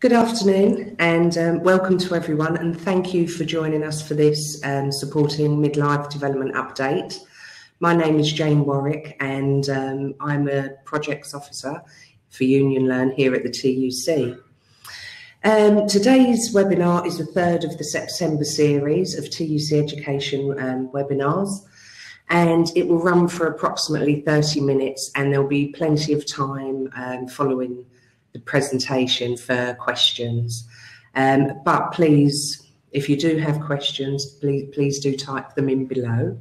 Good afternoon and welcome to everyone, and thank you for joining us for this supporting midlife development update. My name is Jane Warwick and I'm a projects officer for Union Learn here at the TUC. Today's webinar is the third of the September series of TUC Education webinars, and it will run for approximately 30 minutes, and there'll be plenty of time following the presentation for questions. But please, if you do have questions, please do type them in below.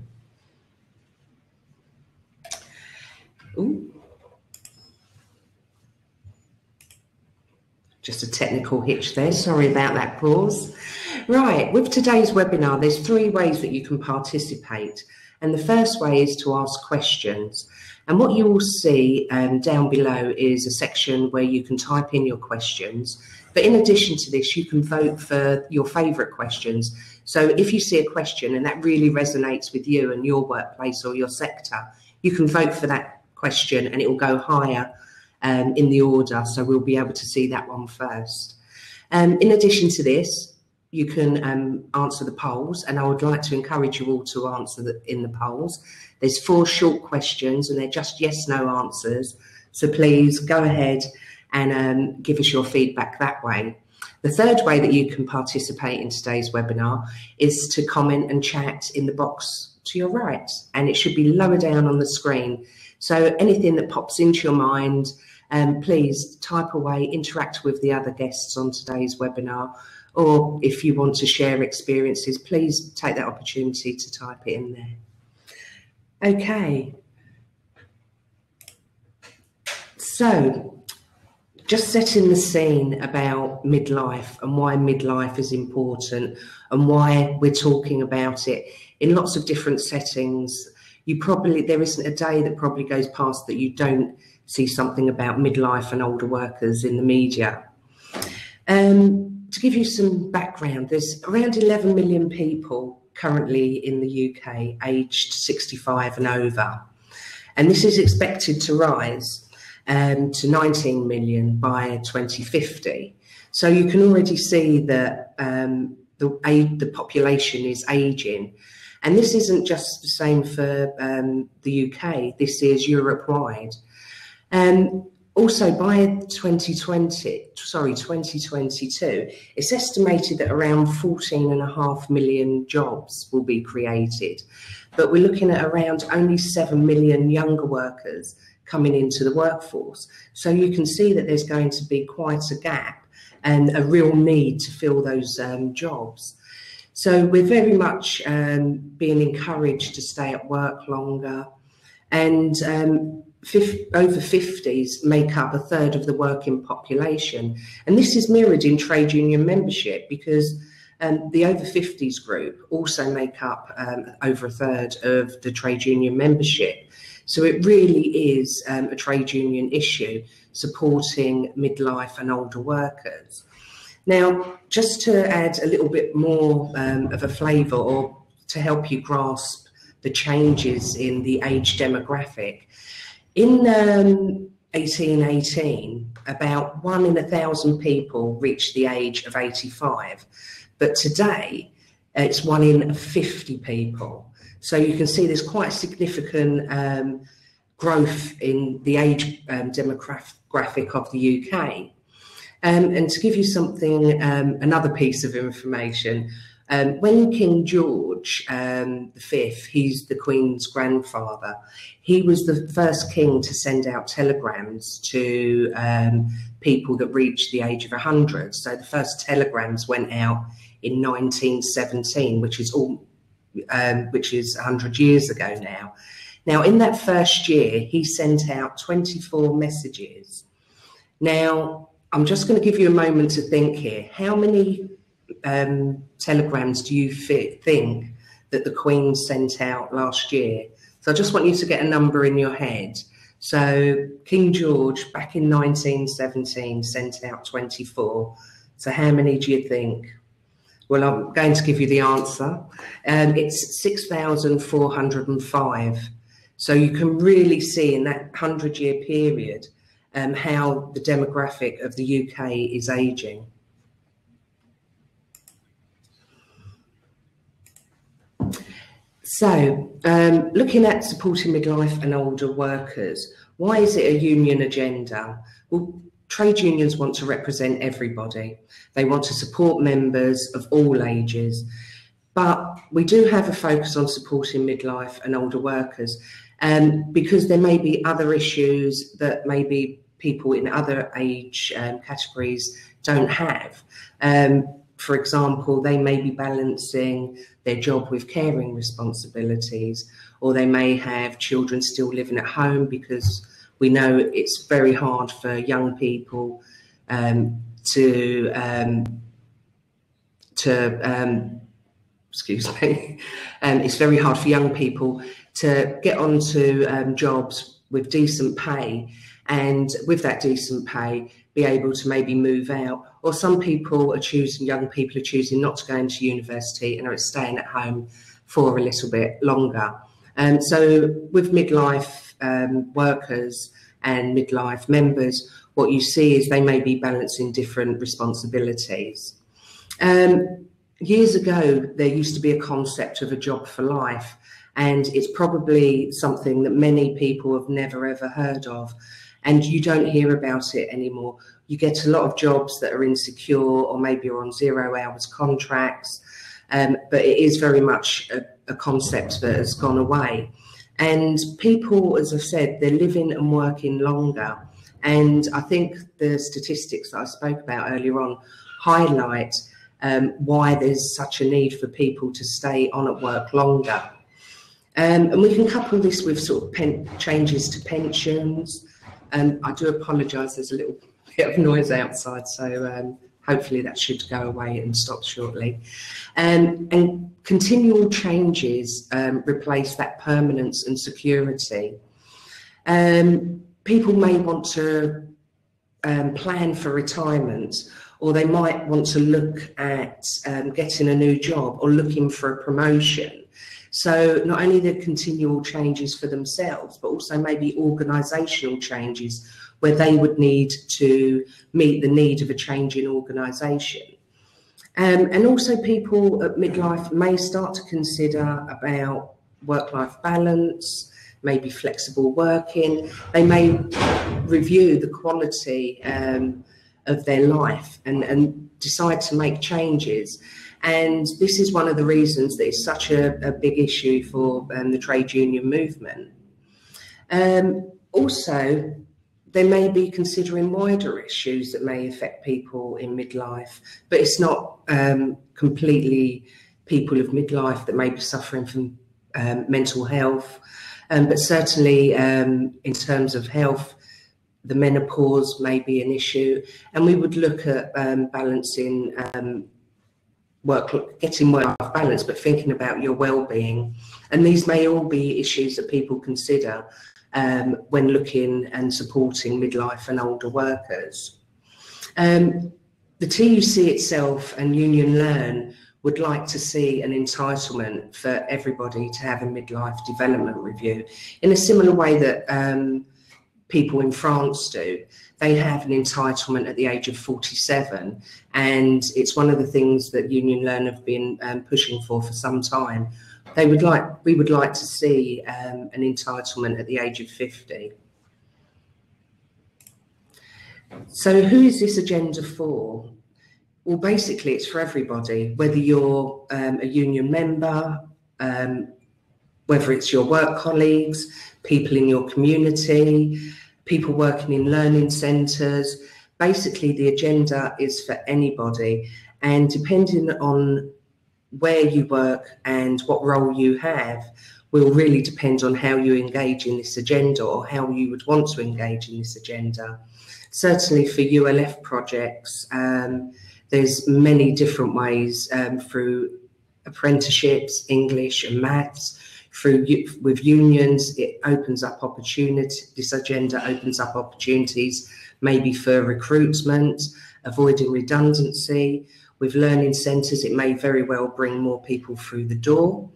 Ooh. Just a technical hitch there, sorry about that pause. Right, with today's webinar, there's three ways that you can participate. And the first way is to ask questions. And what you will see down below is a section where you can type in your questions. But in addition to this, you can vote for your favourite questions. So if you see a question and that really resonates with you and your workplace or your sector, you can vote for that question and it will go higher in the order. So we'll be able to see that one first. In addition to this, you can answer the polls, and I would like to encourage you all to answer in the polls. There's 4 short questions and they're just yes/no answers. So please go ahead and give us your feedback that way. The third way that you can participate in today's webinar is to comment and chat in the box to your right, and it should be lower down on the screen. So anything that pops into your mind, please type away, interact with the other guests on today's webinar, or if you want to share experiences, please take that opportunity to type it in there. Okay. So, just setting the scene about midlife and why midlife is important and why we're talking about it in lots of different settings. There isn't a day that probably goes past that you don't see something about midlife and older workers in the media. To give you some background, there's around 11 million people currently in the UK aged 65 and over, and this is expected to rise to 19 million by 2050. So you can already see that the population is aging, and this isn't just the same for the UK, this is Europe-wide. Also, by 2022, it's estimated that around 14.5 million jobs will be created. But we're looking at around only 7 million younger workers coming into the workforce. So you can see that there's going to be quite a gap and a real need to fill those jobs. So we're very much being encouraged to stay at work longer, and over 50s make up 1/3 of the working population, and this is mirrored in trade union membership, because the over 50s group also make up over 1/3 of the trade union membership. So it really is a trade union issue supporting midlife and older workers. Now, just to add a little bit more of a flavour, or to help you grasp the changes in the age demographic, in 1818, about 1 in 1,000 people reached the age of 85, but today it's 1 in 50 people. So you can see there's quite a significant growth in the age demographic of the UK. And to give you something, another piece of information, when King George V, he's the Queen's grandfather, he was the first king to send out telegrams to people that reached the age of 100. So the first telegrams went out in 1917, which is 100 years ago now. Now, in that first year, he sent out 24 messages. Now, I'm just going to give you a moment to think here. How many telegrams do you think that the Queen sent out last year? So I just want you to get a number in your head. So King George back in 1917 sent out 24. So how many do you think? Well, I'm going to give you the answer. It's 6,405. So you can really see in that 100-year period how the demographic of the UK is ageing. So, looking at supporting midlife and older workers, why is it a union agenda? Well, trade unions want to represent everybody. They want to support members of all ages. But we do have a focus on supporting midlife and older workers because there may be other issues that maybe people in other age categories don't have. For example, they may be balancing their job with caring responsibilities, or they may have children still living at home, because we know it's very hard for young people it's very hard for young people to get onto jobs with decent pay, and with that decent pay be able to maybe move out. Or some people are choosing, young people are choosing not to go into university and are staying at home for a little bit longer. So with midlife workers and midlife members, what you see is they may be balancing different responsibilities. Years ago, there used to be a concept of a job for life, and it's probably something that many people have never ever heard of, and you don't hear about it anymore. You get a lot of jobs that are insecure, or maybe you're on 0 hours contracts, but it is very much a concept that has gone away. And people, as I've said, they're living and working longer. And I think the statistics that I spoke about earlier on highlight why there's such a need for people to stay on at work longer. And we can couple this with sort of changes to pensions. I do apologise, there's a little bit of noise outside, so hopefully that should go away and stop shortly. And continual changes replace that permanence and security. People may want to plan for retirement, or they might want to look at getting a new job or looking for a promotion. So not only the continual changes for themselves, but also maybe organisational changes where they would need to meet the need of a change in organisation. And also people at midlife may start to consider about work-life balance, maybe flexible working. They may review the quality of their life and decide to make changes. And this is one of the reasons that it's such a big issue for the trade union movement. Also, they may be considering wider issues that may affect people in midlife, but it's not completely people of midlife that may be suffering from mental health, but certainly in terms of health, the menopause may be an issue, and we would look at balancing getting work-life balance, but thinking about your well-being. And these may all be issues that people consider when looking and supporting midlife and older workers. The TUC itself and Union Learn would like to see an entitlement for everybody to have a midlife development review in a similar way that people in France do. They have an entitlement at the age of 47, and it's one of the things that Union Learn have been pushing for some time. We would like to see an entitlement at the age of 50. So who is this agenda for? Well, basically it's for everybody, whether you're a union member, whether it's your work colleagues, people in your community, people working in learning centres. Basically, the agenda is for anybody, and depending on where you work and what role you have will really depend on how you engage in this agenda, or how you would want to engage in this agenda. Certainly for ULF projects, there's many different ways through apprenticeships, English and maths. With unions, it opens up opportunities. This agenda opens up opportunities maybe for recruitment, avoiding redundancy. With learning centres, it may very well bring more people through the door.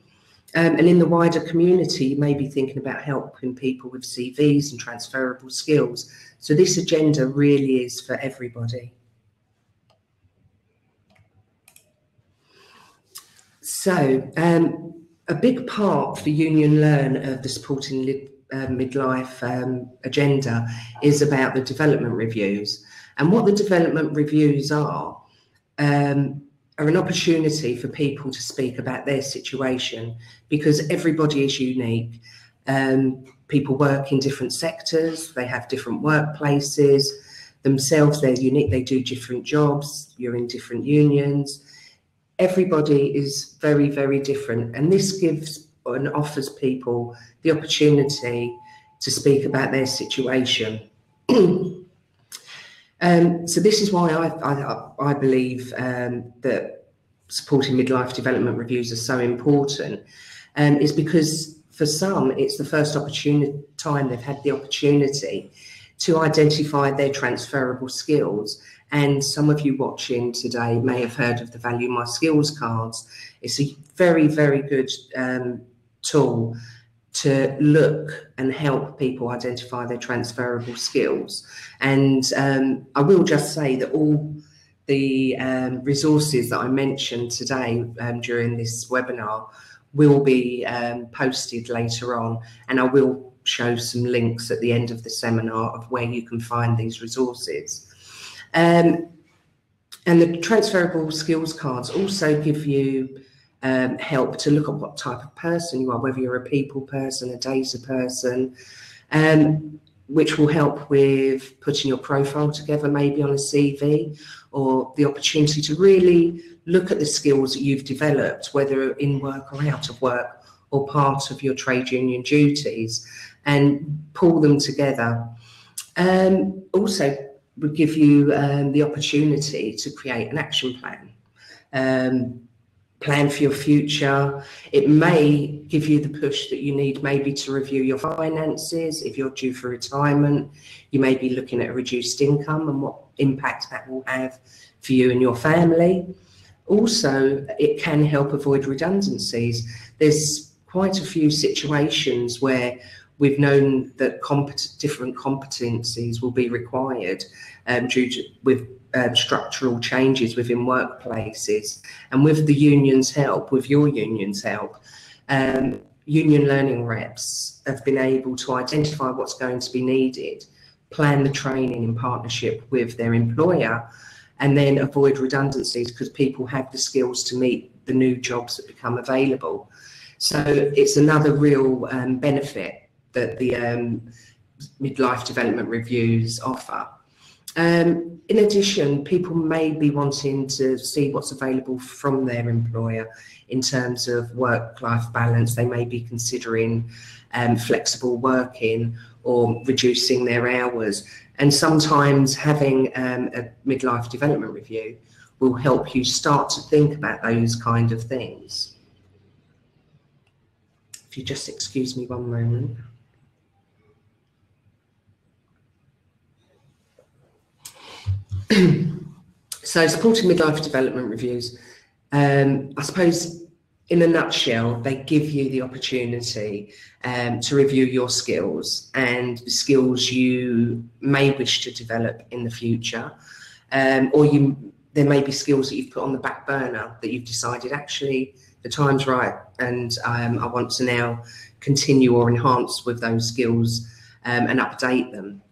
And in the wider community, you may be thinking about helping people with CVs and transferable skills. So this agenda really is for everybody. So a big part for Union Learn of the Supporting Midlife agenda is about the development reviews. And what the development reviews are an opportunity for people to speak about their situation, because everybody is unique. People work in different sectors, they have different workplaces, themselves, they're unique, they do different jobs, you're in different unions. Everybody is very, very different, and this gives and offers people the opportunity to speak about their situation. So this is why I believe that supporting midlife development reviews are so important, is because for some it's the first time they've had the opportunity to identify their transferable skills. And some of you watching today may have heard of the Value My Skills cards. It's a very, very good tool to look and help people identify their transferable skills. And I will just say that all the resources that I mentioned today during this webinar will be posted later on, and I will show some links at the end of the seminar of where you can find these resources. And the transferable skills cards also give you help to look at what type of person you are, whether you're a people person, a data person, which will help with putting your profile together, maybe on a CV, or the opportunity to really look at the skills that you've developed, whether in work or out of work, or part of your trade union duties, and pull them together. Also would give you the opportunity to create an action plan. Plan for your future. It may give you the push that you need maybe to review your finances. If you're due for retirement, you may be looking at a reduced income and what impact that will have for you and your family. Also, it can help avoid redundancies. There's quite a few situations where we've known that different competencies will be required with structural changes within workplaces. And with the union's help, with your union's help, union learning reps have been able to identify what's going to be needed, plan the training in partnership with their employer, and then avoid redundancies because people have the skills to meet the new jobs that become available. So it's another real benefit that the midlife development reviews offer. In addition, people may be wanting to see what's available from their employer in terms of work-life balance. They may be considering flexible working or reducing their hours. And sometimes having a midlife development review will help you start to think about those kind of things. If you just excuse me one moment. So supporting midlife development reviews, I suppose in a nutshell, they give you the opportunity to review your skills and the skills you may wish to develop in the future, or there may be skills that you've put on the back burner that you've decided actually the time's right and I want to now continue or enhance with those skills and update them.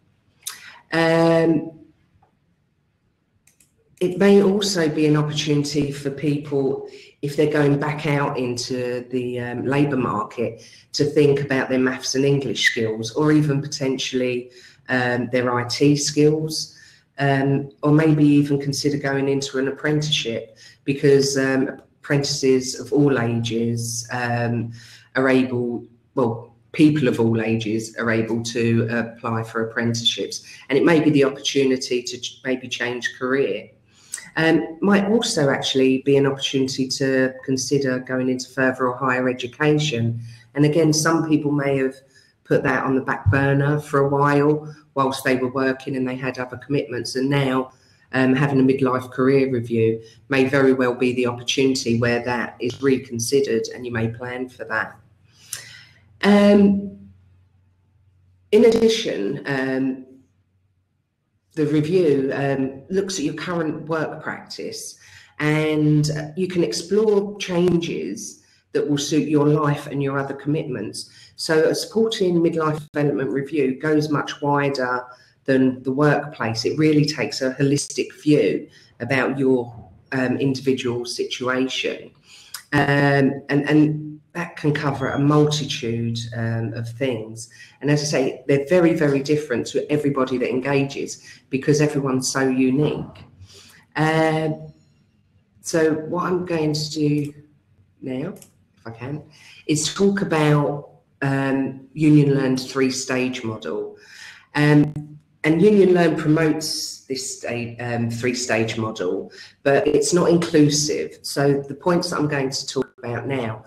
It may also be an opportunity for people, if they're going back out into the labour market, to think about their maths and English skills, or even potentially their IT skills, or maybe even consider going into an apprenticeship, because apprentices of all ages are able, well, people of all ages are able to apply for apprenticeships, and it may be the opportunity to maybe change career. Might also actually be an opportunity to consider going into further or higher education. And again, some people may have put that on the back burner for a while whilst they were working and they had other commitments. And now having a midlife career review may very well be the opportunity where that is reconsidered, and you may plan for that. In addition, the review looks at your current work practice, and you can explore changes that will suit your life and your other commitments. So a supporting midlife development review goes much wider than the workplace. It really takes a holistic view about your individual situation. And that can cover a multitude of things. And as I say, they're very, very different to everybody that engages because everyone's so unique. So what I'm going to do now, if I can, is talk about Union Learn's three-stage model. And Union Learn promotes this three-stage model, but it's not inclusive. So the points that I'm going to talk about now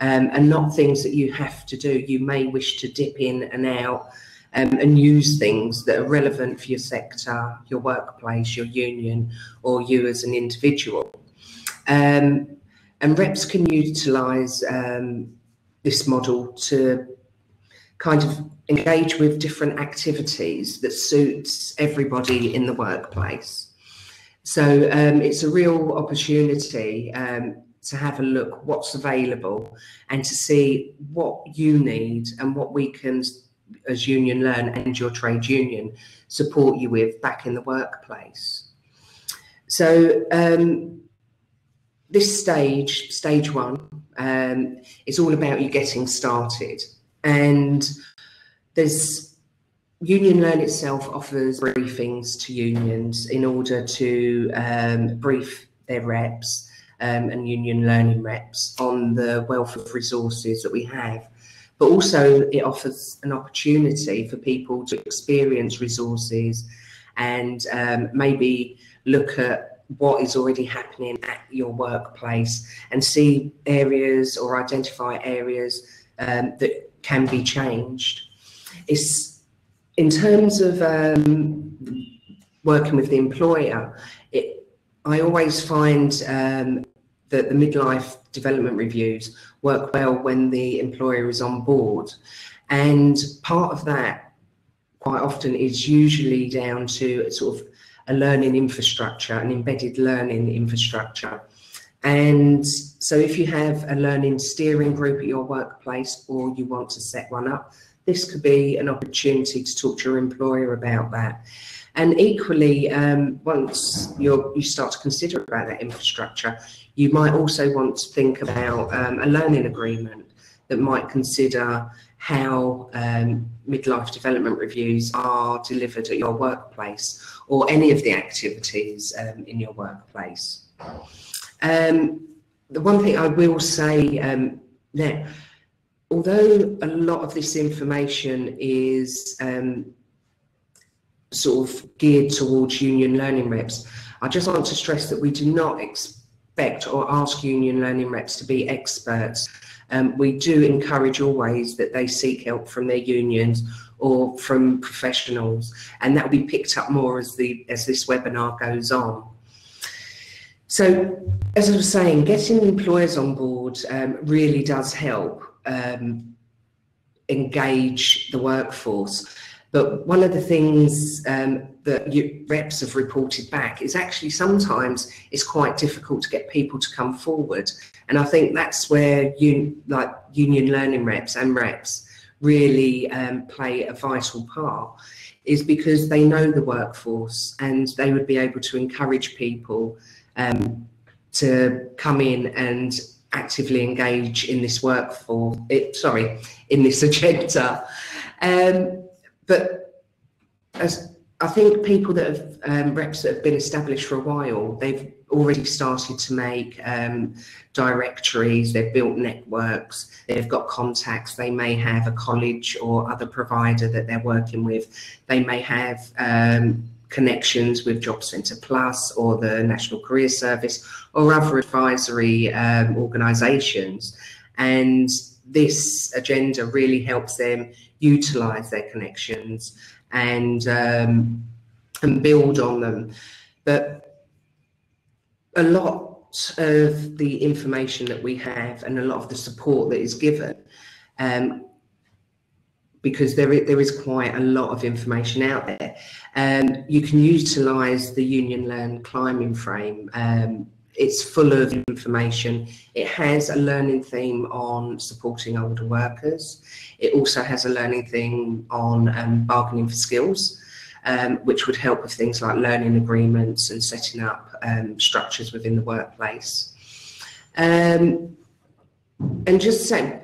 are not things that you have to do. You may wish to dip in and out and use things that are relevant for your sector, your workplace, your union, or you as an individual. And reps can utilise this model to kind of engage with different activities that suits everybody in the workplace. So it's a real opportunity to have a look what's available and to see what you need and what we can, as Union Learn and your trade union, support you with back in the workplace. So this stage one, is all about you getting started. And Union Learn itself offers briefings to unions in order to brief their reps and union learning reps on the wealth of resources that we have. But also it offers an opportunity for people to experience resources and maybe look at what is already happening at your workplace and see areas or identify areas that can be changed. It's in terms of working with the employer, I always find that the midlife development reviews work well when the employer is on board. And part of that quite often is usually down to sort of a learning infrastructure, an embedded learning infrastructure. And so if you have a learning steering group at your workplace or you want to set one up, this could be an opportunity to talk to your employer about that. And equally, once you start to consider about that infrastructure, you might also want to think about a learning agreement that might consider how midlife development reviews are delivered at your workplace or any of the activities in your workplace. The one thing I will say that although a lot of this information is sort of geared towards union learning reps, I just want to stress that we do not expect or ask union learning reps to be experts. We do encourage always that they seek help from their unions or from professionals, and that will be picked up more as this webinar goes on. So, as I was saying, getting employers on board really does help engage the workforce. But one of the things that reps have reported back is actually sometimes it's quite difficult to get people to come forward. And I think that's where union learning reps and reps really play a vital part, is because they know the workforce and they would be able to encourage people to come in and actively engage in this workforce, in this agenda. But as I think people that have reps that have been established for a while, they've already started to make directories, they've built networks, they've got contacts, they may have a college or other provider that they're working with, they may have connections with Job Centre Plus or the National Career Service or other advisory organisations. And this agenda really helps them utilise their connections and build on them. But a lot of the information that we have and a lot of the support that is given, because there is quite a lot of information out there, you can utilise the Union Learn climbing frame. It's full of information. It has a learning theme on supporting older workers. It also has a learning theme on bargaining for skills, which would help with things like learning agreements and setting up structures within the workplace. And just saying,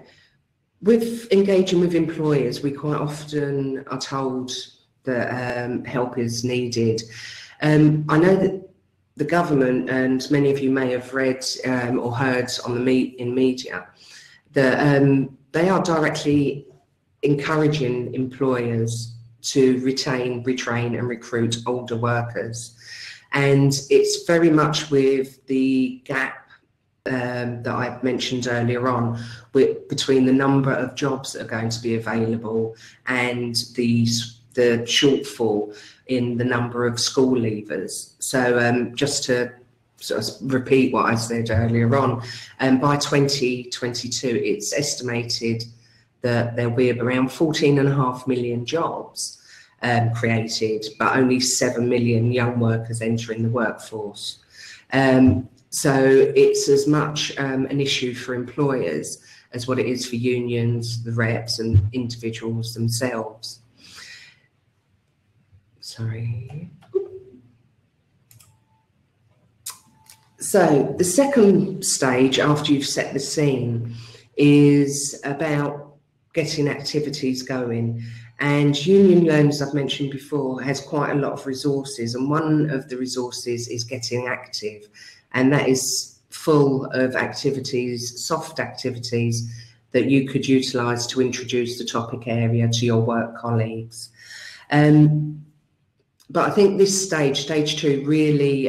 with engaging with employers, we quite often are told that help is needed. I know that the government, and many of you may have read or heard on the in media, that they are directly encouraging employers to retain, retrain and recruit older workers. And it's very much with the gap that I mentioned earlier on, between the number of jobs that are going to be available and the shortfall in the number of school leavers. So just to sort of repeat what I said earlier on, by 2022 it's estimated that there'll be around 14.5 million jobs created, but only 7 million young workers entering the workforce. So it's as much an issue for employers as what it is for unions, the reps and individuals themselves. Sorry. So the second stage after you've set the scene is about getting activities going. And Union Learn, as I've mentioned before, has quite a lot of resources, and one of the resources is Getting Active, and that is full of activities, soft activities, that you could utilise to introduce the topic area to your work colleagues. But I think this stage 2, really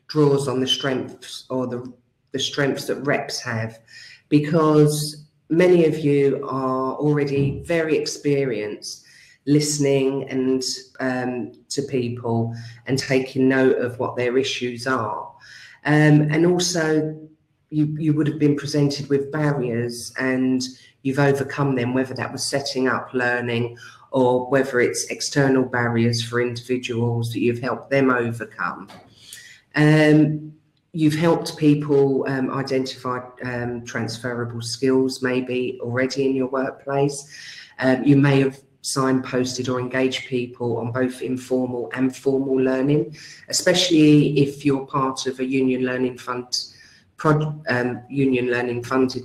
draws on the strengths, or the strengths that reps have, because many of you are already very experienced listening and to people and taking note of what their issues are. And also you would have been presented with barriers and you've overcome them, whether that was setting up learning or whether it's external barriers for individuals that you've helped them overcome. You've helped people identify transferable skills maybe already in your workplace. You may have signposted or engaged people on both informal and formal learning, especially if you're part of a Union Learning funded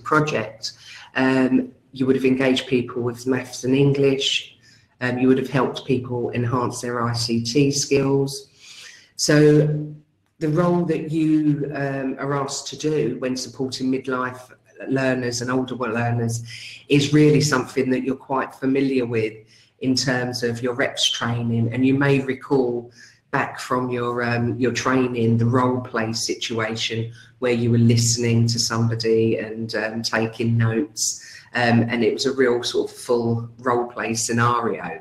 project. You would have engaged people with maths and English. You would have helped people enhance their ICT skills. So the role that you are asked to do when supporting midlife learners and older learners is really something that you're quite familiar with in terms of your reps training. And you may recall back from your training the role play situation where you were listening to somebody and taking notes, and it was a real sort of full role play scenario.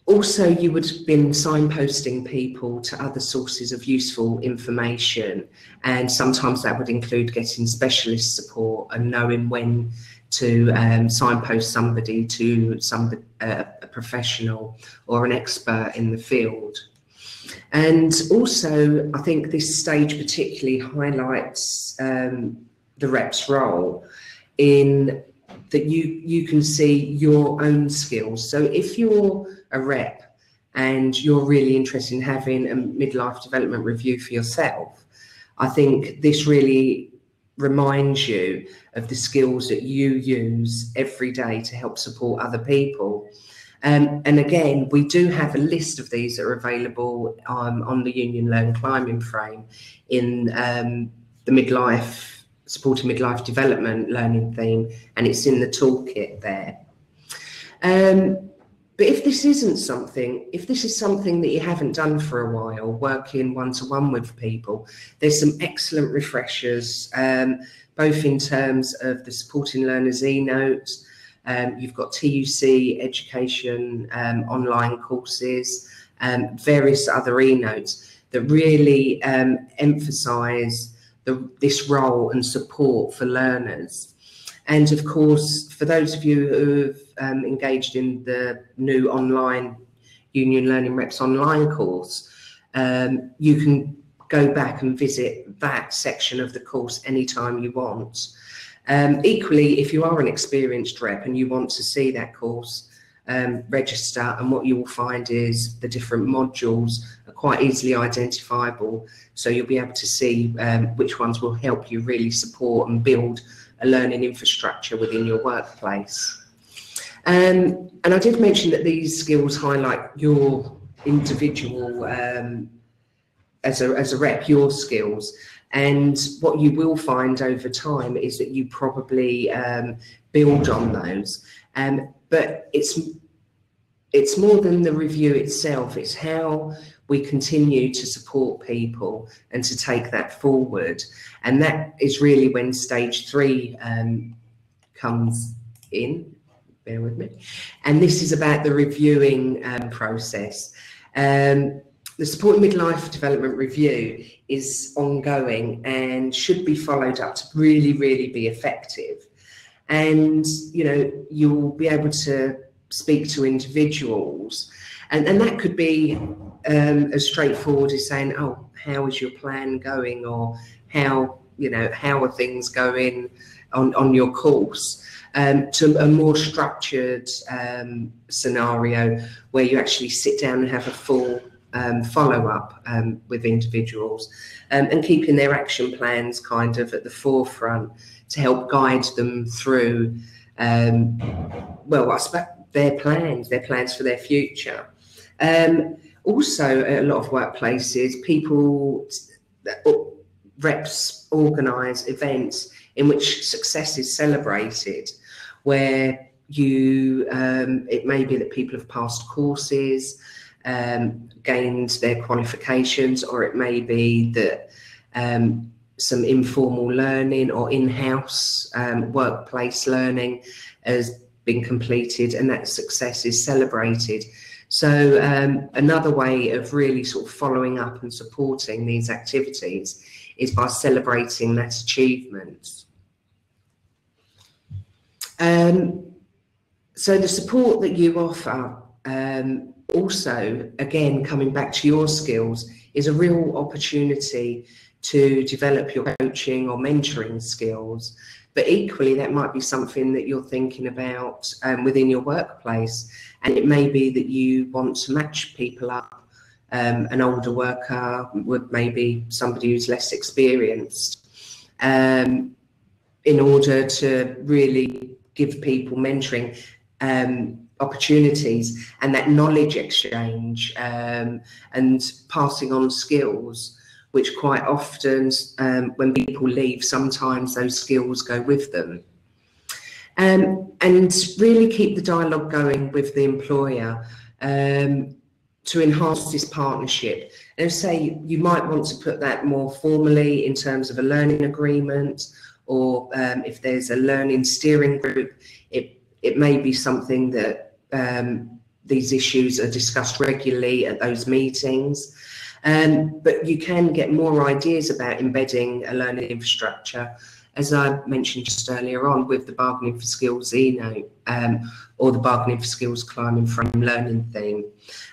Also, you would have been signposting people to other sources of useful information, and sometimes that would include getting specialist support and knowing when to signpost somebody to a professional or an expert in the field. And also, I think this stage particularly highlights the rep's role in that you can see your own skills. So if you're a rep and you're really interested in having a midlife development review for yourself, I think this really reminds you of the skills that you use every day to help support other people. And again, we do have a list of these that are available on the Union Learn climbing frame in the supporting midlife development learning theme, and it's in the toolkit there. But if this is something that you haven't done for a while, working one-to-one with people, there's some excellent refreshers, both in terms of the Supporting Learners e-notes, You've got TUC education, online courses, various other e-notes that really emphasise this role and support for learners. And of course, for those of you who have engaged in the new online Union Learning Reps online course, you can go back and visit that section of the course anytime you want. Equally, if you are an experienced rep and you want to see that course, register, and what you will find is the different modules are quite easily identifiable, so you'll be able to see which ones will help you really support and build a learning infrastructure within your workplace. And I did mention that these skills highlight your individual, as a rep, your skills. And what you will find over time is that you probably build on those. But it's more than the review itself. It's how we continue to support people and to take that forward. And that is really when stage 3 comes in. Bear with me. And this is about the reviewing process. The Supporting Midlife Development Review is ongoing and should be followed up to really, really be effective. And, you know, you'll be able to speak to individuals, and that could be as straightforward as saying, oh, how is your plan going, or how are things going on your course, to a more structured scenario where you actually sit down and have a full follow-up with individuals, and keeping their action plans kind of at the forefront to help guide them through, well, I suppose their plans for their future. Also, at a lot of workplaces, reps organise events in which success is celebrated, where it may be that people have passed courses, gained their qualifications, or it may be that some informal learning or in-house workplace learning has been completed, and that success is celebrated. So another way of really sort of following up and supporting these activities is by celebrating that achievement. So the support that you offer, also, again, coming back to your skills, is a real opportunity to develop your coaching or mentoring skills. But equally, that might be something that you're thinking about within your workplace. And it may be that you want to match people up, an older worker with maybe somebody who's less experienced, in order to really give people mentoring opportunities and that knowledge exchange, and passing on skills, which quite often, when people leave, sometimes those skills go with them. And really keep the dialogue going with the employer to enhance this partnership. And say you might want to put that more formally in terms of a learning agreement, or if there's a learning steering group, it may be something that these issues are discussed regularly at those meetings. But you can get more ideas about embedding a learning infrastructure, as I mentioned just earlier on, with the Bargaining for Skills e-note, or the Bargaining for Skills Climbing Frame Learning theme.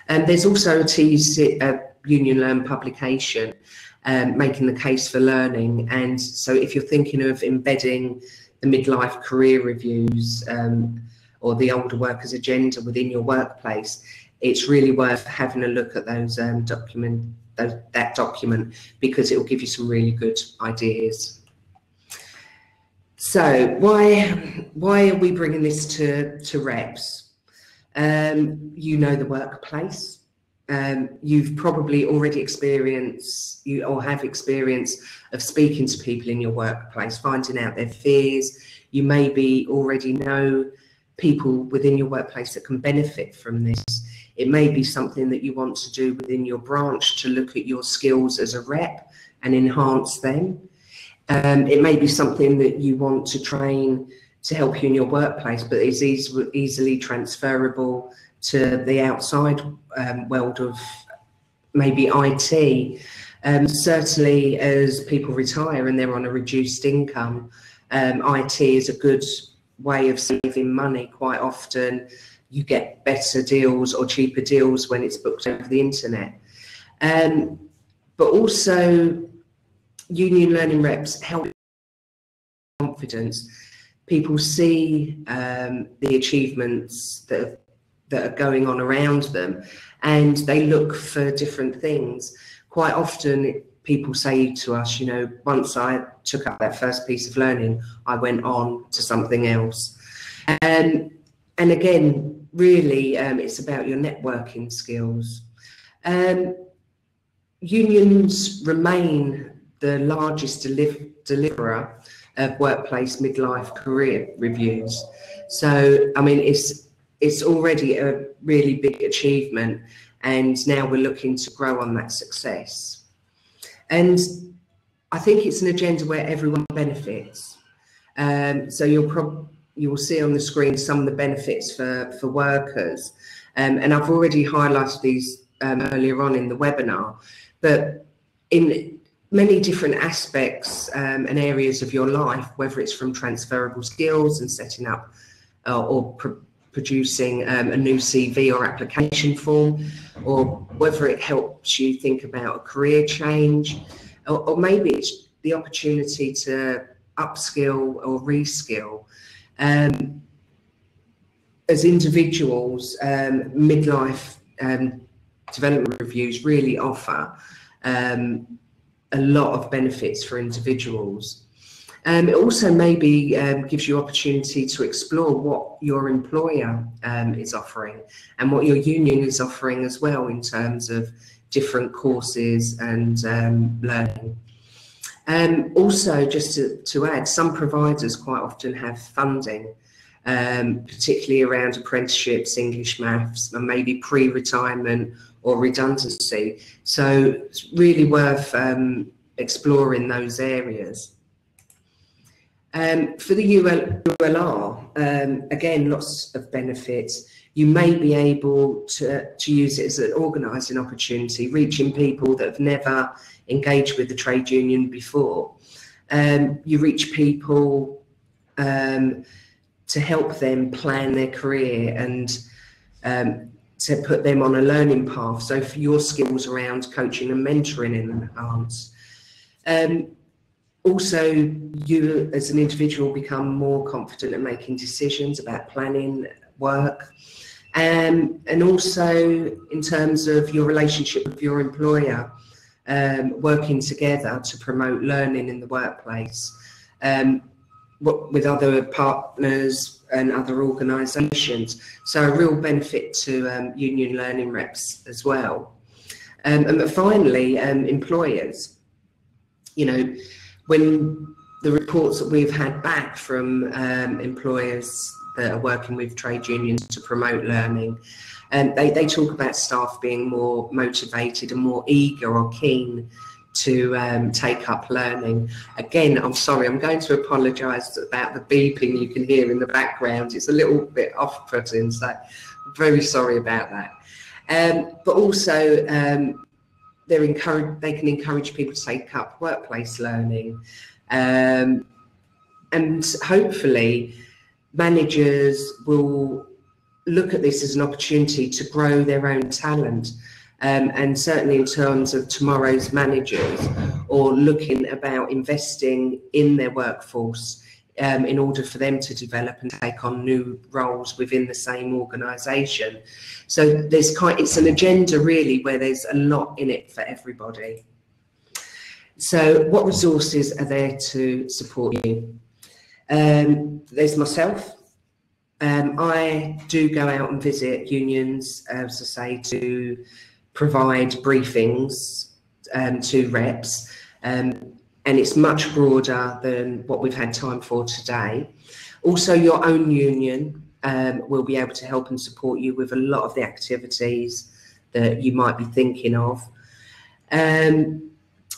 There's also a TUC Union Learn publication, making the case for learning. And so if you're thinking of embedding the midlife career reviews, or the older workers agenda within your workplace, it's really worth having a look at those that document, because it will give you some really good ideas. So why are we bringing this to reps? You know the workplace. You've probably already experienced, have experience of speaking to people in your workplace, finding out their fears. You maybe already know people within your workplace that can benefit from this. It may be something that you want to do within your branch to look at your skills as a rep and enhance them. It may be something that you want to train to help you in your workplace, but is easily transferable to the outside world of maybe IT. Certainly as people retire and they're on a reduced income, IT is a good way of saving money. Quite often you get better deals or cheaper deals when it's booked over the internet. But also union learning reps help confidence. People see the achievements that are going on around them, and they look for different things. Quite often people say to us, you know, once I took up that first piece of learning, I went on to something else. And again, really, it's about your networking skills. Unions remain the largest deliverer of workplace midlife career reviews. So, I mean, it's already a really big achievement, and now we're looking to grow on that success. And I think it's an agenda where everyone benefits. So you will see on the screen some of the benefits for workers. And I've already highlighted these earlier on in the webinar, but in many different aspects and areas of your life, whether it's from transferable skills and setting up or producing a new CV or application form, or whether it helps you think about a career change, or maybe it's the opportunity to upskill or reskill. As individuals, midlife development reviews really offer a lot of benefits for individuals. It also maybe gives you opportunity to explore what your employer is offering and what your union is offering as well in terms of different courses and learning. Also, just to add, some providers quite often have funding, particularly around apprenticeships, English, maths, and maybe pre-retirement or redundancy. So it's really worth exploring those areas. For the ULR, again, lots of benefits. You may be able to use it as an organising opportunity, reaching people that have never engaged with the trade union before. You reach people to help them plan their career and to put them on a learning path. So for your skills around coaching and mentoring enhance. Also, you as an individual become more confident in making decisions about planning work. And also in terms of your relationship with your employer, working together to promote learning in the workplace, with other partners and other organisations. So a real benefit to union learning reps as well. And finally, employers. You know, when the reports that we've had back from employers that are working with trade unions to promote learning, they talk about staff being more motivated and more eager or keen to take up learning. Again, I'm sorry, I'm going to apologise about the beeping you can hear in the background. It's a little bit off-putting, so I'm very sorry about that. But also, they can encourage people to take up workplace learning, and hopefully managers will look at this as an opportunity to grow their own talent, and certainly in terms of tomorrow's managers, or looking about investing in their workforce in order for them to develop and take on new roles within the same organisation. So it's an agenda really where there's a lot in it for everybody. So what resources are there to support you? There's myself. I do go out and visit unions, as I say, to provide briefings to reps. And it's much broader than what we've had time for today. Also, your own union will be able to help and support you with a lot of the activities that you might be thinking of.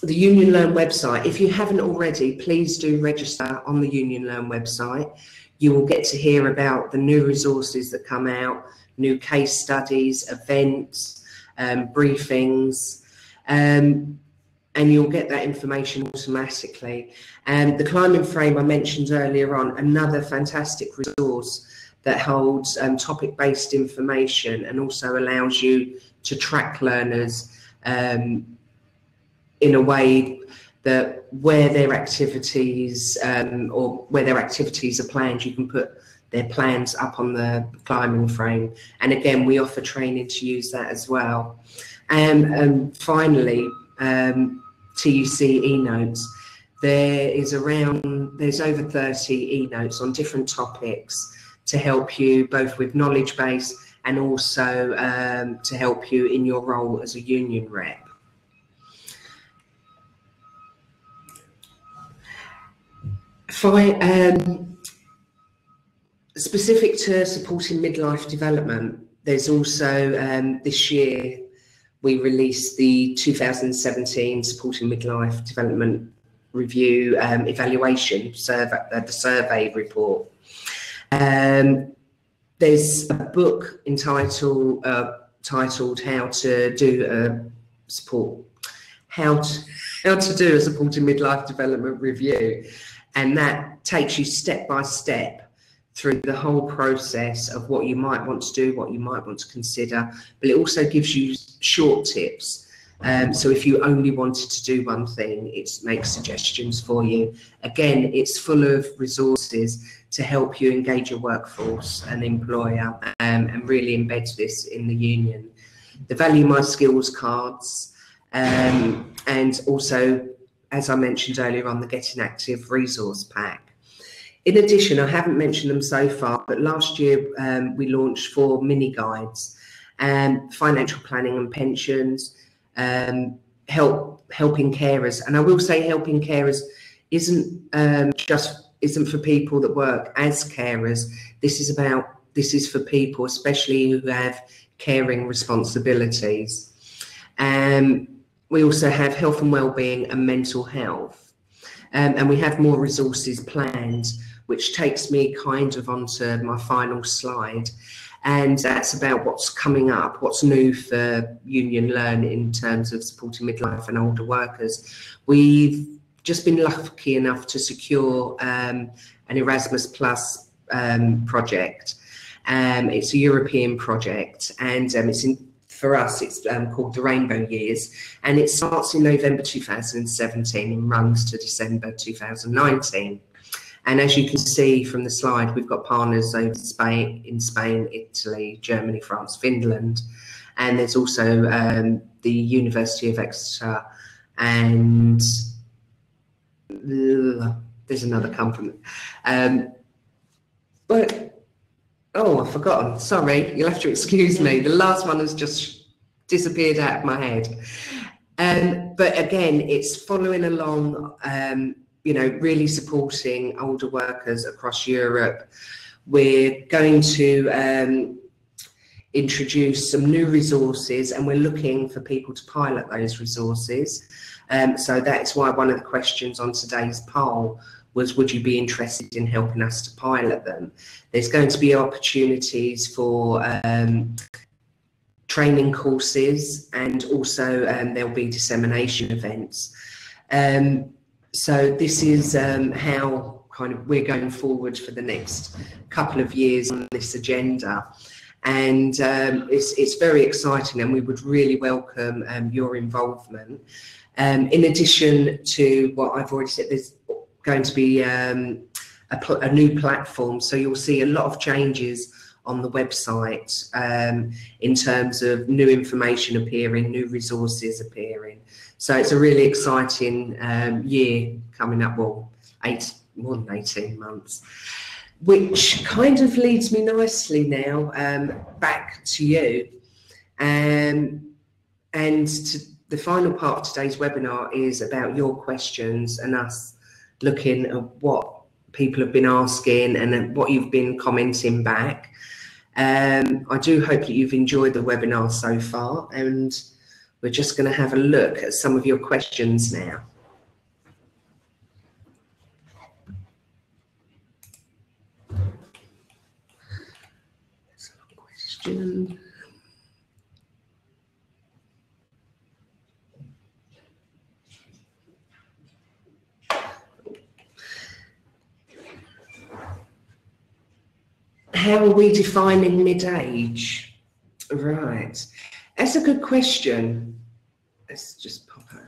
The Union Learn website, if you haven't already, please do register on the Union Learn website. You will get to hear about the new resources that come out, new case studies, events, briefings, and you'll get that information automatically. And the climbing frame I mentioned earlier on, another fantastic resource that holds topic-based information and also allows you to track learners in a way that where their activities or where their activities are planned, you can put their plans up on the climbing frame. And again, we offer training to use that as well. And finally, TUC e-notes. There's over 30 e-notes on different topics to help you both with knowledge base and also to help you in your role as a union rep. Specific to supporting midlife development, there's also this year we released the 2017 Supporting Midlife Development Review evaluation survey, the survey report. There's a book entitled How to Do a Supporting Midlife Development Review, and that takes you step by step through the whole process of what you might want to do, what you might want to consider, but it also gives you short tips. So if you only wanted to do one thing, it makes suggestions for you. Again, it's full of resources to help you engage your workforce and employer and really embed this in the union. The Value My Skills cards and also, as I mentioned earlier on, the Getting Active resource pack. In addition, I haven't mentioned them so far, but last year we launched 4 mini guides, financial planning and pensions, helping carers. And I will say helping carers isn't for people that work as carers. This is for people, especially who have caring responsibilities. We also have health and wellbeing and mental health. And we have more resources planned, which takes me kind of onto my final slide. And that's about what's coming up, what's new for Union Learn in terms of supporting midlife and older workers. We've just been lucky enough to secure an Erasmus Plus project. It's a European project, and for us, it's called the Rainbow Years, and it starts in November 2017 and runs to December 2019. And as you can see from the slide, we've got partners over in Spain, Italy, Germany, France, Finland, and there's also the University of Exeter, and there's another company. But, oh, I've forgotten. Sorry, you'll have to excuse me. The last one has just disappeared out of my head. But again, it's following along, you know, really supporting older workers across Europe. We're going to introduce some new resources, and we're looking for people to pilot those resources. So that's why one of the questions on today's poll was, would you be interested in helping us to pilot them? There's going to be opportunities for training courses, and also there'll be dissemination events. So this is how kind of we're going forward for the next couple of years on this agenda. And it's very exciting, and we would really welcome your involvement. In addition to what I've already said, there's going to be a new platform, so you'll see a lot of changes on the website in terms of new information appearing, new resources appearing. So it's a really exciting year coming up, well, more than 18 months. Which kind of leads me nicely now back to you. And the final part of today's webinar is about your questions and us looking at what people have been asking and what you've been commenting back. I do hope that you've enjoyed the webinar so far, and we're just going to have a look at some of your questions now. question. How are we defining mid-age? Right, that's a good question. Let's just pop out.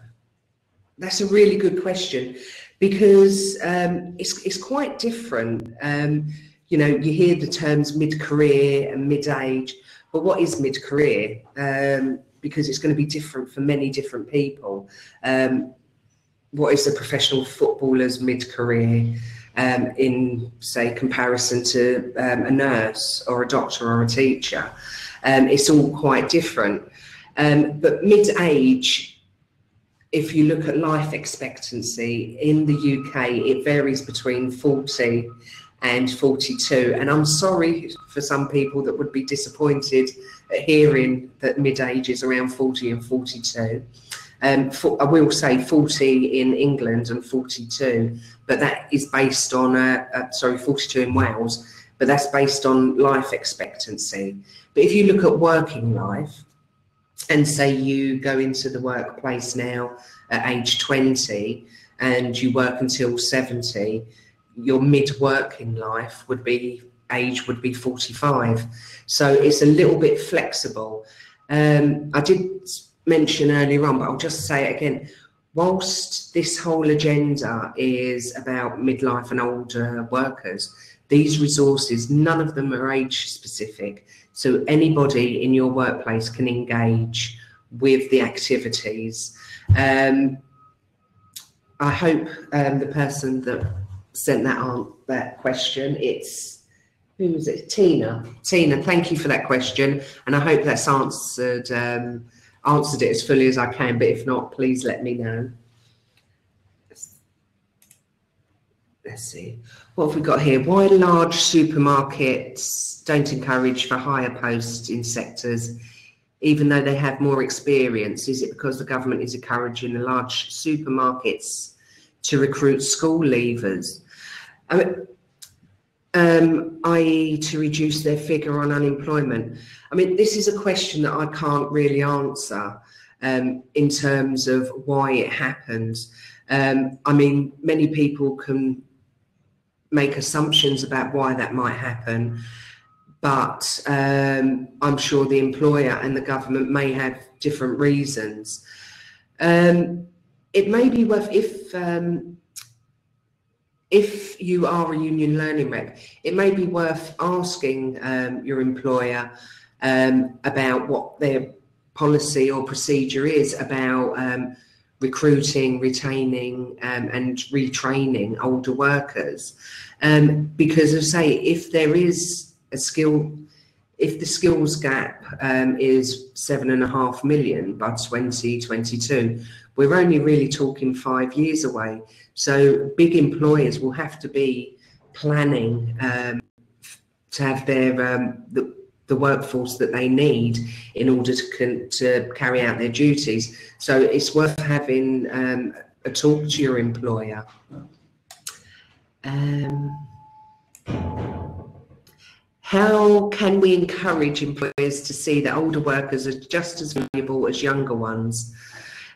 That's a really good question, because it's quite different. You know, you hear the terms mid-career and mid-age, but what is mid-career? Because it's going to be different for many different people. What is a professional footballer's mid-career in, say, comparison to a nurse or a doctor or a teacher? It's all quite different. But mid-age, if you look at life expectancy in the UK, it varies between 40 and 42. And I'm sorry for some people that would be disappointed at hearing that mid-age is around 40 and 42. I will say 40 in England and 42, but that is based on, 42 in Wales, but that's based on life expectancy. But if you look at working life, and say you go into the workplace now at age 20 and you work until 70, your mid-working life would be 45. So it's a little bit flexible. I did mention earlier on, but I'll just say it again. Whilst this whole agenda is about midlife and older workers, these resources, none of them are age specific. So anybody in your workplace can engage with the activities. I hope the person that sent that question, who was it? Tina. Tina, thank you for that question, and I hope that's answered it as fully as I can. But if not, please let me know. Let's see, what have we got here? Why large supermarkets don't encourage for higher posts in sectors, even though they have more experience? Is it because the government is encouraging the large supermarkets to recruit school leavers, i.e. to reduce their figure on unemployment? I mean, this is a question that I can't really answer in terms of why it happens. I mean, many people can make assumptions about why that might happen, but I'm sure the employer and the government may have different reasons. It may be worth, if you are a union learning rep, it may be worth asking your employer about what their policy or procedure is about recruiting, retaining and retraining older workers, because as I say, if there is a skill, if the skills gap is 7.5 million by 2022, we're only really talking 5 years away. So big employers will have to be planning to have their the workforce that they need in order to carry out their duties. So it's worth having a talk to your employer. How can we encourage employers to see that older workers are just as valuable as younger ones,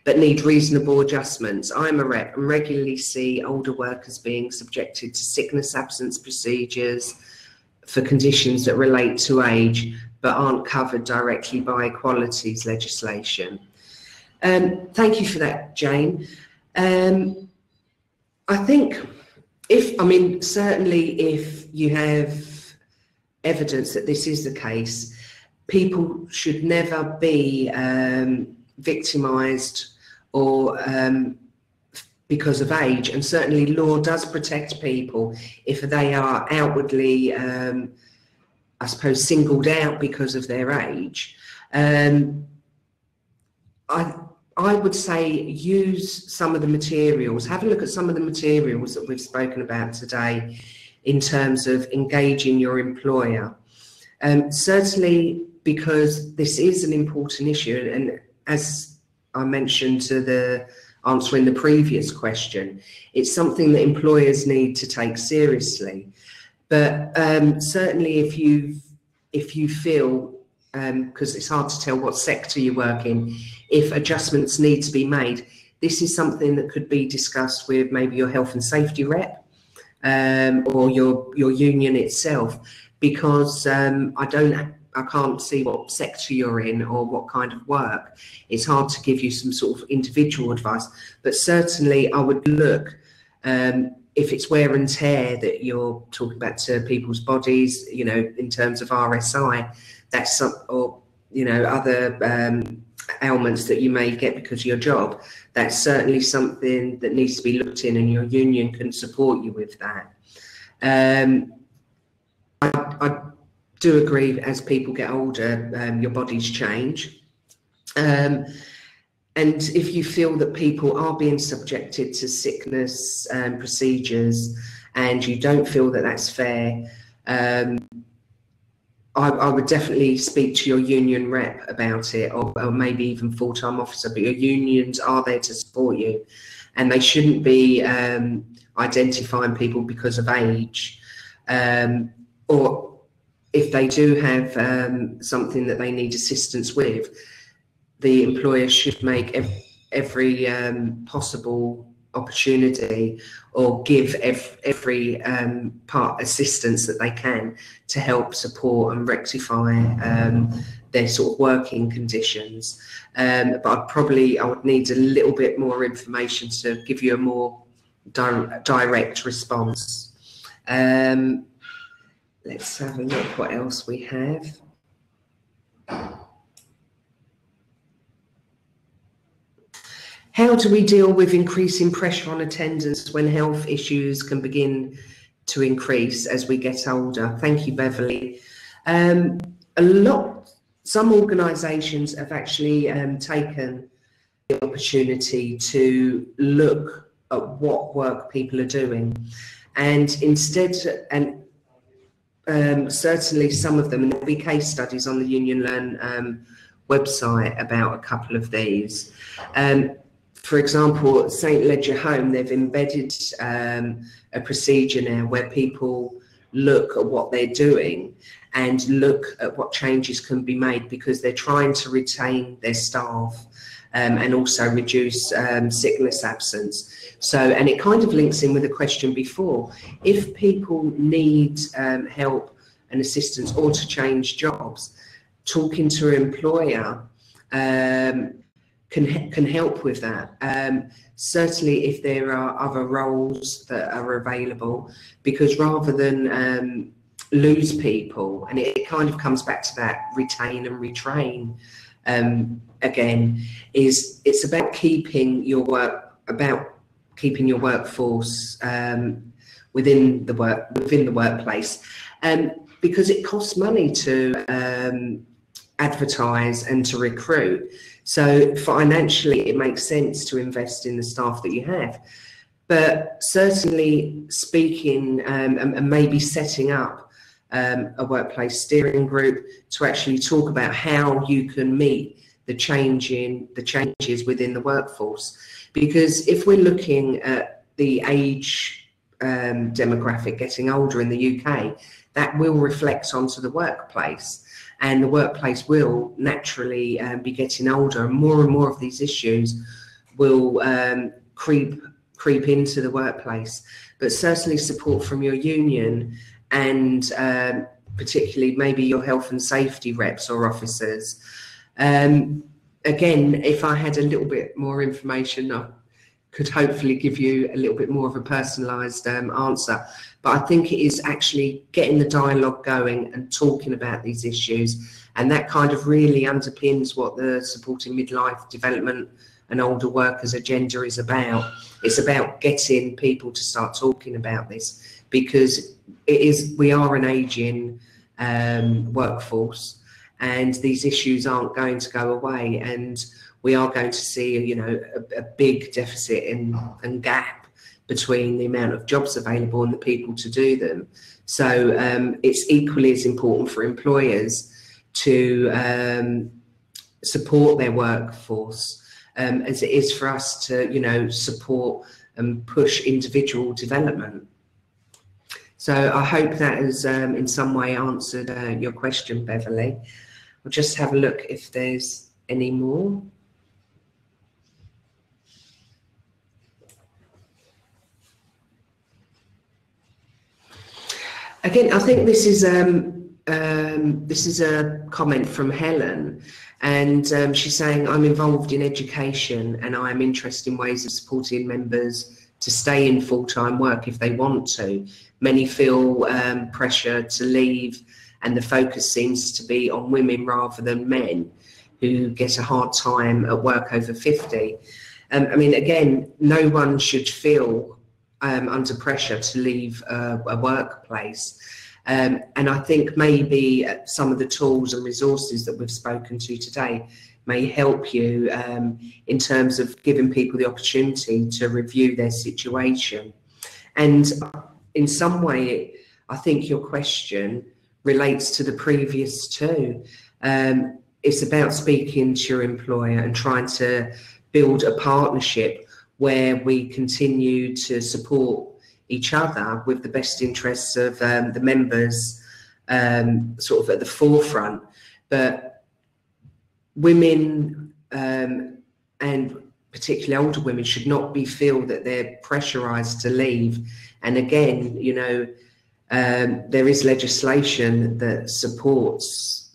but need reasonable adjustments? I'm a rep and regularly see older workers being subjected to sickness absence procedures for conditions that relate to age, but aren't covered directly by equalities legislation. Thank you for that, Jane. I think certainly if you have evidence that this is the case, people should never be victimised or because of age, and certainly law does protect people if they are outwardly, I suppose, singled out because of their age. I would say use some of the materials, have a look at some of the materials that we've spoken about today in terms of engaging your employer. Certainly because this is an important issue, and as I mentioned to the answering the previous question, it's something that employers need to take seriously. But certainly if you feel because it's hard to tell what sector you work in, if adjustments need to be made, this is something that could be discussed with maybe your health and safety rep, or your union itself, because I can't see what sector you're in or what kind of work. It's hard to give you some sort of individual advice, but certainly I would look, if it's wear and tear that you're talking about to people's bodies, you know, in terms of RSI, that's some, or, you know, other ailments that you may get because of your job, that's certainly something that needs to be looked in, and your union can support you with that. I do agree, as people get older, your bodies change. And if you feel that people are being subjected to sickness procedures and you don't feel that that's fair, I would definitely speak to your union rep about it, or maybe even full-time officer, but your unions are there to support you, and they shouldn't be identifying people because of age, or if they do have something that they need assistance with, the employer should make every possible opportunity, or give every part assistance that they can to help support and rectify their sort of working conditions. But I would need a little bit more information to give you a more direct response. Let's have a look what else we have. How do we deal with increasing pressure on attendance when health issues can begin to increase as we get older? Thank you, Beverly. Some organisations have actually taken the opportunity to look at what work people are doing, and instead, certainly some of them, and there'll be case studies on the Union Learn website about a couple of these. For example, at St Ledger Home, they've embedded a procedure now where people look at what they're doing and look at what changes can be made, because they're trying to retain their staff and also reduce sickness absence. So, and it kind of links in with the question before. If people need help and assistance, or to change jobs, talking to an employer can help with that. Certainly if there are other roles that are available, because rather than lose people, and it kind of comes back to that retain and retrain again, it's about keeping your workforce within the workplace, because it costs money to advertise and to recruit. So financially, it makes sense to invest in the staff that you have. But certainly speaking, and maybe setting up a workplace steering group to actually talk about how you can meet the changes within the workforce. Because if we're looking at the age demographic getting older in the UK, that will reflect onto the workplace. And the workplace will naturally be getting older, and more of these issues will creep into the workplace. But certainly support from your union, and particularly maybe your health and safety reps or officers. Again, if I had a little bit more information, I could hopefully give you a little bit more of a personalised answer. But I think it is actually getting the dialogue going and talking about these issues, and that kind of really underpins what the Supporting Midlife Development and Older Workers agenda is about. It's about getting people to start talking about this, because we are an ageing workforce, and these issues aren't going to go away, and we are going to see, you know, a big deficit and gap between the amount of jobs available and the people to do them. So it's equally as important for employers to support their workforce as it is for us to, you know, support and push individual development. So I hope that has in some way answered your question, Beverly. I'll just have a look if there's any more. Again, I think this is a comment from Helen, and she's saying, I'm involved in education and I am interested in ways of supporting members to stay in full-time work if they want to. Many feel pressure to leave, and the focus seems to be on women rather than men who get a hard time at work over 50. I mean, again, no one should feel under pressure to leave a workplace. And I think maybe some of the tools and resources that we've spoken to today may help you in terms of giving people the opportunity to review their situation. And in some way, I think your question relates to the previous two. It's about speaking to your employer and trying to build a partnership where we continue to support each other with the best interests of the members sort of at the forefront. But women and particularly older women should not feel that they're pressurized to leave. And again, you know, there is legislation that supports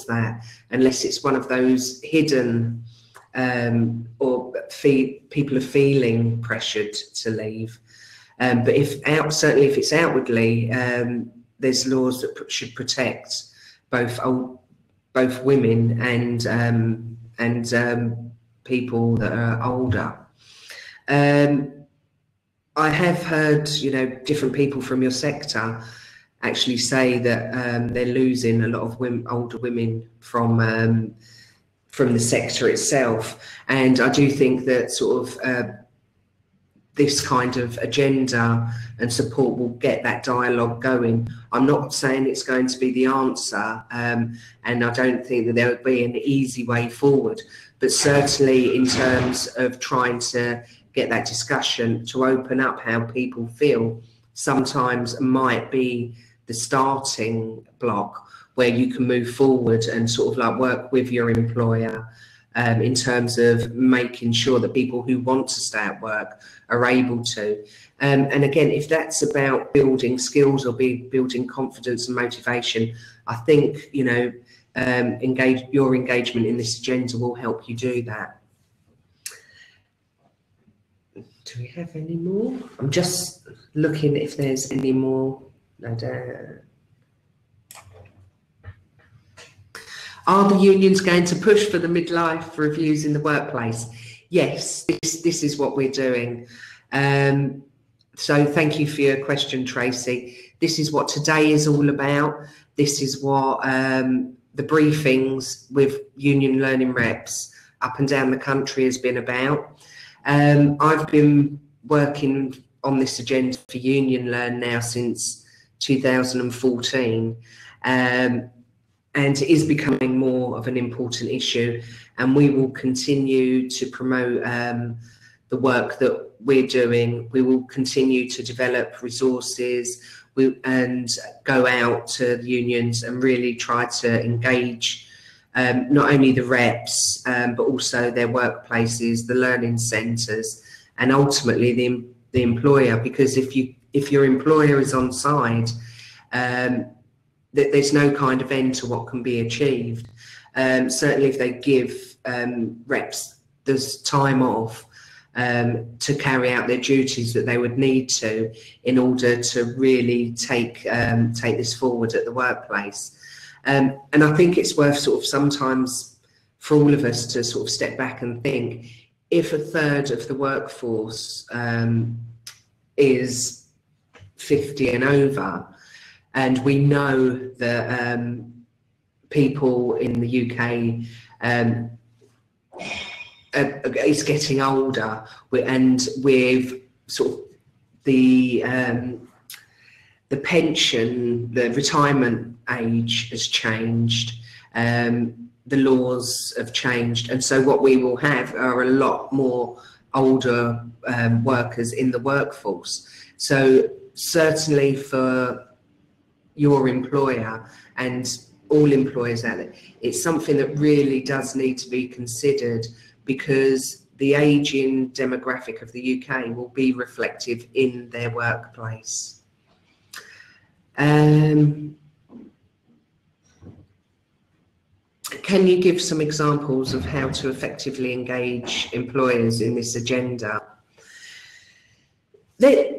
that, unless it's one of those hidden or people are feeling pressured to leave. But certainly if it's outwardly, there's laws that should protect both women and people that are older. I have heard, you know, different people from your sector actually say that they're losing a lot of older women from the sector itself, and I do think that sort of this kind of agenda and support will get that dialogue going. I'm not saying it's going to be the answer, and I don't think that there would be an easy way forward, but certainly in terms of trying to get that discussion to open up how people feel, sometimes might be the starting block where you can move forward and sort of like work with your employer in terms of making sure that people who want to stay at work are able to. And again, if that's about building skills or building confidence and motivation, I think, you know, your engagement in this agenda will help you do that. Do we have any more? I'm just looking if there's any more. Are the unions going to push for the midlife reviews in the workplace? Yes, this is what we're doing. So thank you for your question, Tracy. This is what today is all about. This is what the briefings with union learning reps up and down the country has been about. I've been working on this agenda for Union Learn now since 2014. And it is becoming more of an important issue, and we will continue to promote the work that we're doing. We will continue to develop resources and go out to the unions and really try to engage not only the reps, but also their workplaces, the learning centres, and ultimately the employer, because if your employer is on side, there's no kind of end to what can be achieved. Certainly if they give reps this time off to carry out their duties that they would need to in order to really take this forward at the workplace. And I think it's worth sort of sometimes for all of us to sort of step back and think, if a third of the workforce is 50 and over, and we know that people in the UK is getting older, and with sort of the pension, the retirement age has changed, the laws have changed, and so what we will have are a lot more older workers in the workforce. So certainly for your employer and all employers out there, it's something that really does need to be considered, because the ageing demographic of the UK will be reflective in their workplace. Can you give some examples of how to effectively engage employers in this agenda?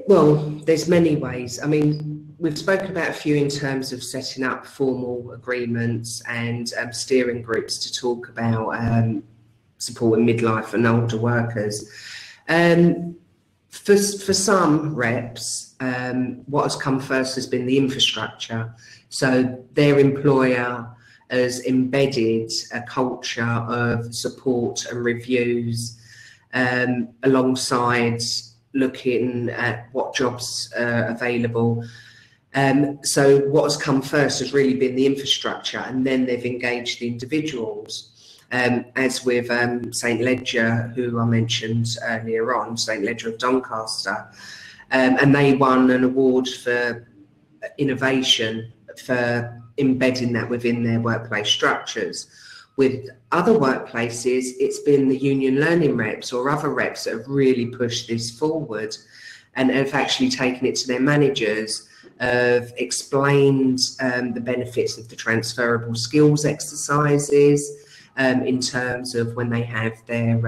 Well, there's many ways. I mean, we've spoken about a few in terms of setting up formal agreements and steering groups to talk about supporting midlife and older workers. For some reps, what has come first has been the infrastructure. So their employer has embedded a culture of support and reviews alongside looking at what jobs are available. So what has come first has really been the infrastructure, and then they've engaged the individuals. As with St Ledger, who I mentioned earlier on, St Ledger of Doncaster, and they won an award for innovation for embedding that within their workplace structures. With other workplaces, it's been the union learning reps or other reps that have really pushed this forward and have actually taken it to their managers, have explained the benefits of the transferable skills exercises in terms of when they have their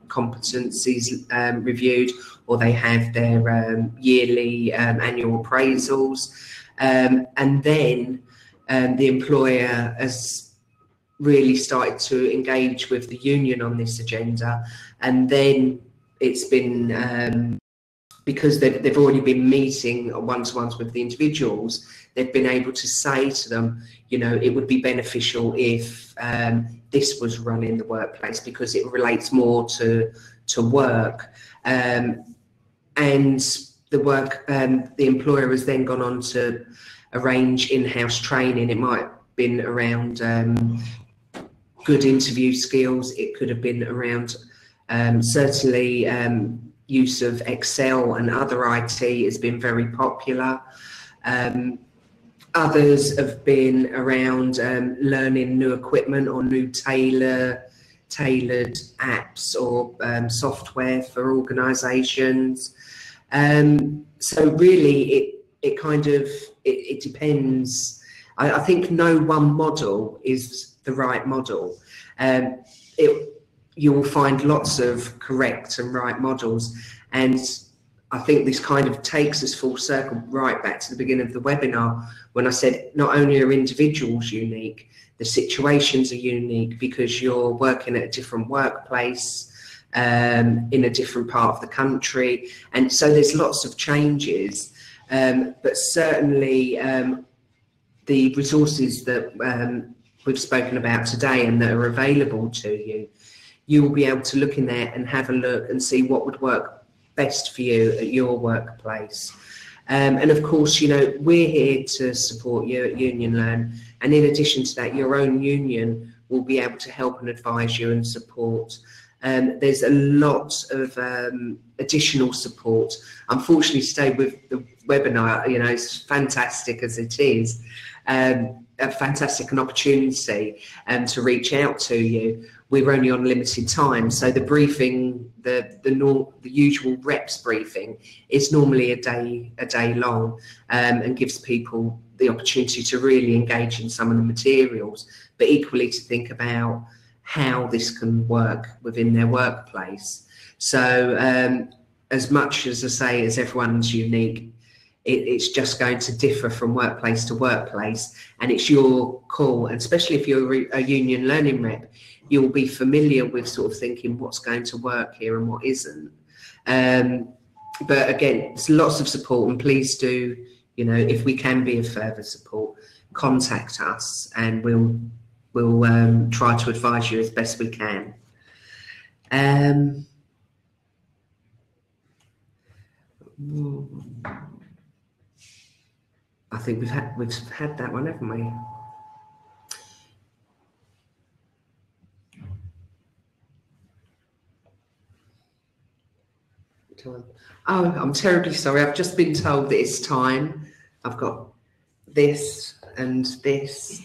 competencies reviewed, or they have their yearly annual appraisals. And then the employer has really started to engage with the union on this agenda, and then it's been because they've already been meeting one-to-ones with the individuals, they've been able to say to them, you know, it would be beneficial if this was run in the workplace because it relates more to work, and the employer has then gone on to arrange in-house training. It might have been around good interview skills. It could have been around certainly use of Excel and other IT has been very popular. Others have been around learning new equipment or new tailored apps or software for organisations. So really, it kind of it depends. I think no one model is the right model. You will find lots of correct and right models, and I think this kind of takes us full circle right back to the beginning of the webinar when I said not only are individuals unique, the situations are unique because you're working at a different workplace in a different part of the country, and so there's lots of changes, but certainly the resources that we've spoken about today and that are available to you, you will be able to look in there and have a look and see what would work best for you at your workplace. And of course, you know, we're here to support you at Union Learn, and in addition to that, your own union will be able to help and advise you and support. There's a lot of additional support. Unfortunately, today with the webinar, you know, it's fantastic as it is, a fantastic an opportunity to reach out to you. We're only on limited time, so the briefing, the usual reps briefing, is normally a day long, and gives people the opportunity to really engage in some of the materials, but equally to think about how this can work within their workplace. So as much as I say, as everyone's unique, it's just going to differ from workplace to workplace, and it's your call. And especially if you're a union learning rep, you'll be familiar with sort of thinking what's going to work here and what isn't. But again, there's lots of support, and please do, you know, if we can be of further support, contact us, and we'll try to advise you as best we can. I think we've had that one, haven't we? Time. Oh, I'm terribly sorry. I've just been told that it's time. I've got this and this.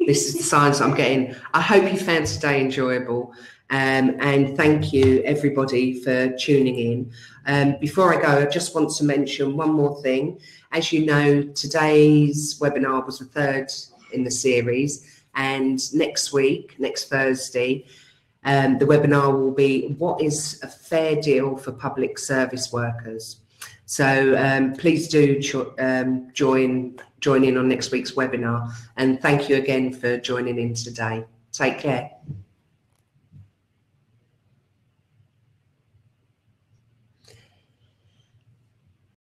This is the signs I'm getting. I hope you found today enjoyable. And thank you, everybody, for tuning in. Before I go, I just want to mention one more thing. As you know, today's webinar was the third in the series. And next week, next Thursday, the webinar will be what is a fair deal for public service workers. So please do join in on next week's webinar, and thank you again for joining in today. Take care.